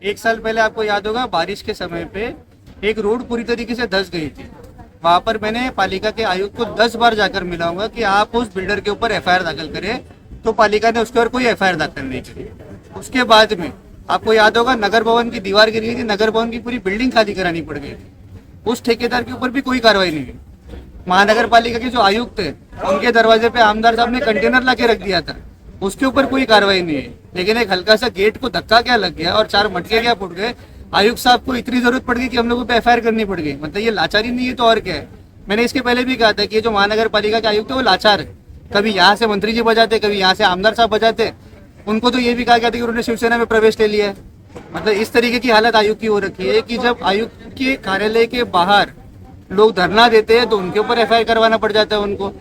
एक साल पहले आपको याद होगा बारिश के समय पे एक रोड पूरी तरीके से धंस गई थी। वहां पर मैंने पालिका के आयुक्त को 10 बार जाकर मिला हूँ कि आप उस बिल्डर के ऊपर एफआईआर दाखिल करें, तो पालिका ने उसके ऊपर कोई एफआईआर दाखिल नहीं करी। उसके बाद में आपको याद होगा नगर भवन की दीवार गिर गई थी, नगर भवन की पूरी बिल्डिंग खाली करानी पड़ गई थी। उस ठेकेदार के ऊपर भी कोई कार्रवाई नहीं हुई। महानगर पालिका के जो आयुक्त है उनके दरवाजे पे आमदार साहब ने कंटेनर ला के रख दिया था, उसके ऊपर कोई कार्रवाई नहीं है। लेकिन एक हल्का सा गेट को धक्का क्या लग गया और 4 मटके क्या फूट गए, आयुक्त साहब को इतनी जरूरत पड़ गई कि हम लोगों पे एफआईआर करनी पड़ गई। मतलब ये लाचारी नहीं है तो और क्या है। मैंने इसके पहले भी कहा था कि जो महानगर पालिका के आयुक्त है वो लाचार है। कभी यहाँ से मंत्री जी बजाते, कभी यहाँ से आमदार साहब बजाते। उनको तो ये भी कहा गया था कि उन्होंने शिवसेना में प्रवेश ले लिया है। मतलब इस तरीके की हालत आयुक्त की हो रखी है कि जब आयुक्त के कार्यालय के बाहर लोग धरना देते हैं तो उनके ऊपर एफआईआर करवाना पड़ जाता है उनको,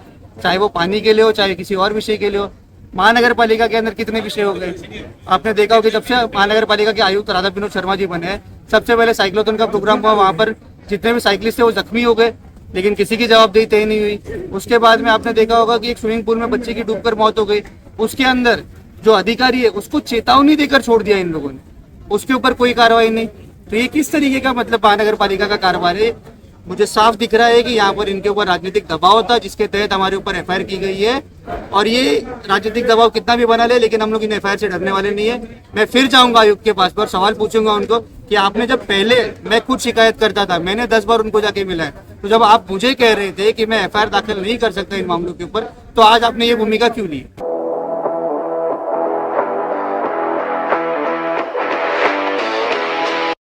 चाहे वो पानी के लिए हो चाहे किसी और विषय के लिए हो। महानगर पालिका के अंदर कितने विषय हो गए आपने देखा हो कि जब से महानगर पालिका के आयुक्त राधा विनोद शर्मा जी बने हैं, सबसे पहले साइक्लोथॉन का प्रोग्राम हुआ, वहां पर जितने भी साइकिलिस्ट थे वो जख्मी हो गए, लेकिन किसी की जवाबदेही तय नहीं हुई। उसके बाद में आपने देखा होगा कि एक स्विमिंग पूल में बच्चे की डूबकर मौत हो गई, उसके अंदर जो अधिकारी है उसको चेतावनी देकर छोड़ दिया इन लोगों ने, उसके ऊपर कोई कार्रवाई नहीं। तो ये किस तरीके का मतलब महानगर पालिका का कारोबार है। मुझे साफ दिख रहा है कि यहाँ पर इनके ऊपर राजनीतिक दबाव था जिसके तहत हमारे ऊपर एफआईआर की गई है। और ये राजनीतिक दबाव कितना भी बना ले, लेकिन हम लोग इन एफआईआर से डरने वाले नहीं है। मैं फिर जाऊंगा आयुक्त के पास पर सवाल पूछूंगा उनको कि आपने जब पहले, मैं खुद शिकायत करता था, मैंने 10 बार उनको जाके मिला है, तो जब आप मुझे कह रहे थे कि मैं एफआईआर दाखिल नहीं कर सकता इन मामलों के ऊपर, तो आज आपने ये भूमिका क्यों ली।